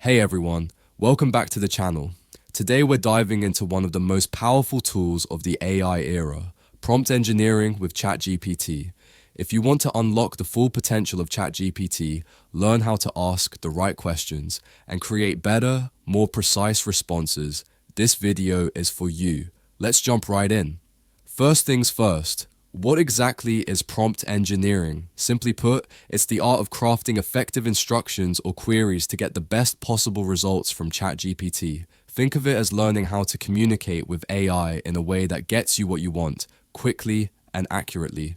Hey everyone, welcome back to the channel. Today we're diving into one of the most powerful tools of the AI era, prompt engineering with ChatGPT. If you want to unlock the full potential of ChatGPT, learn how to ask the right questions, and create better, more precise responses, this video is for you. Let's jump right in. First things first, what exactly is prompt engineering? Simply put, it's the art of crafting effective instructions or queries to get the best possible results from ChatGPT. Think of it as learning how to communicate with AI in a way that gets you what you want, quickly and accurately.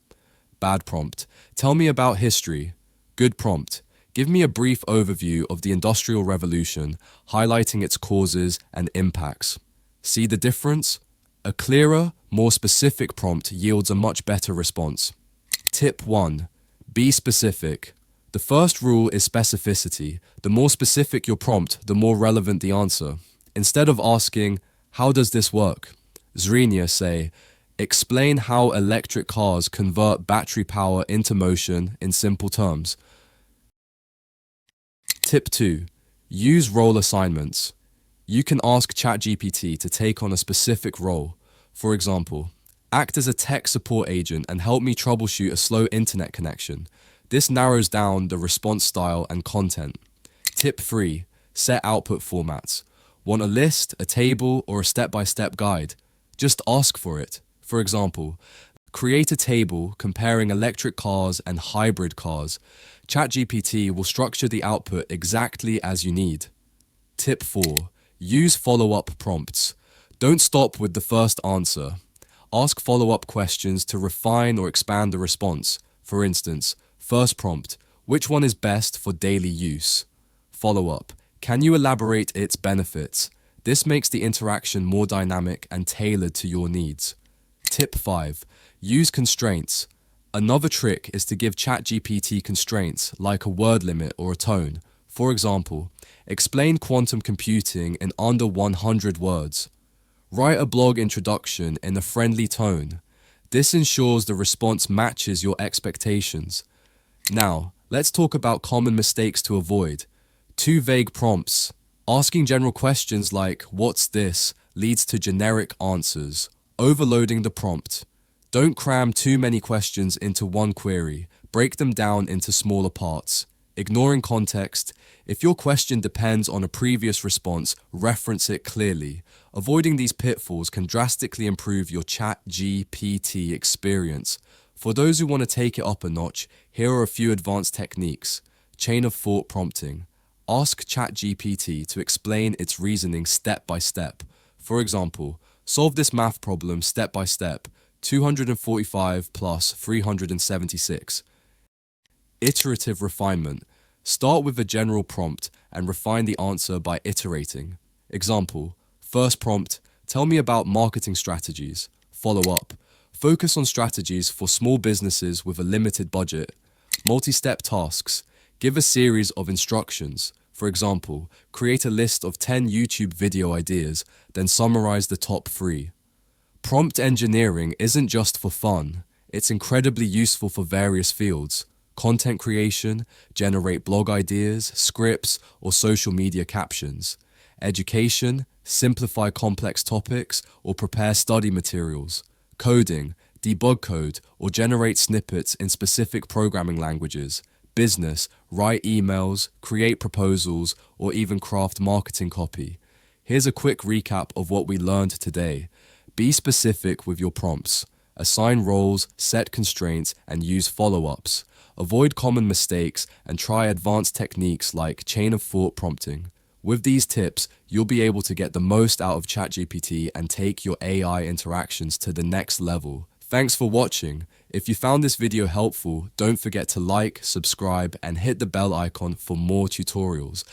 Bad prompt. Tell me about history. Good prompt. Give me a brief overview of the Industrial Revolution, highlighting its causes and impacts. See the difference? A clearer, more specific prompt yields a much better response. Tip 1. Be specific. The first rule is specificity. The more specific your prompt, the more relevant the answer. Instead of asking, "How does this work?" Zrenia say, "Explain how electric cars convert battery power into motion in simple terms." Tip 2. Use role assignments. You can ask ChatGPT to take on a specific role. For example, act as a tech support agent and help me troubleshoot a slow internet connection. This narrows down the response style and content. Tip 3. Set output formats. Want a list, a table, or a step-by-step guide? Just ask for it. For example, create a table comparing electric cars and hybrid cars. ChatGPT will structure the output exactly as you need. Tip 4. Use follow-up prompts. Don't stop with the first answer. Ask follow-up questions to refine or expand the response. For instance, first prompt, which one is best for daily use? Follow-up, can you elaborate its benefits? This makes the interaction more dynamic and tailored to your needs. Tip 5. Use constraints. Another trick is to give ChatGPT constraints like a word limit or a tone. For example, explain quantum computing in under 100 words. Write a blog introduction in a friendly tone. This ensures the response matches your expectations. Now, let's talk about common mistakes to avoid. Too vague prompts. Asking general questions like, "What's this?" leads to generic answers. Overloading the prompt. Don't cram too many questions into one query. Break them down into smaller parts. Ignoring context. If your question depends on a previous response, reference it clearly. Avoiding these pitfalls can drastically improve your ChatGPT experience. For those who want to take it up a notch, here are a few advanced techniques. Chain of thought prompting. Ask ChatGPT to explain its reasoning step by step. For example, solve this math problem step by step. 245 plus 376. Iterative refinement. Start with a general prompt and refine the answer by iterating. Example, first prompt, tell me about marketing strategies. Follow up, focus on strategies for small businesses with a limited budget. Multi-step tasks, give a series of instructions. For example, create a list of 10 YouTube video ideas, then summarize the top 3. Prompt engineering isn't just for fun, it's incredibly useful for various fields. Content creation, generate blog ideas, scripts, or social media captions. Education, simplify complex topics or prepare study materials. Coding, debug code or generate snippets in specific programming languages. Business, write emails, create proposals, or even craft marketing copy. Here's a quick recap of what we learned today. Be specific with your prompts. Assign roles, set constraints, and use follow-ups. Avoid common mistakes and try advanced techniques like chain of thought prompting. With these tips, you'll be able to get the most out of ChatGPT and take your AI interactions to the next level. Thanks for watching. If you found this video helpful, don't forget to like, subscribe, and hit the bell icon for more tutorials.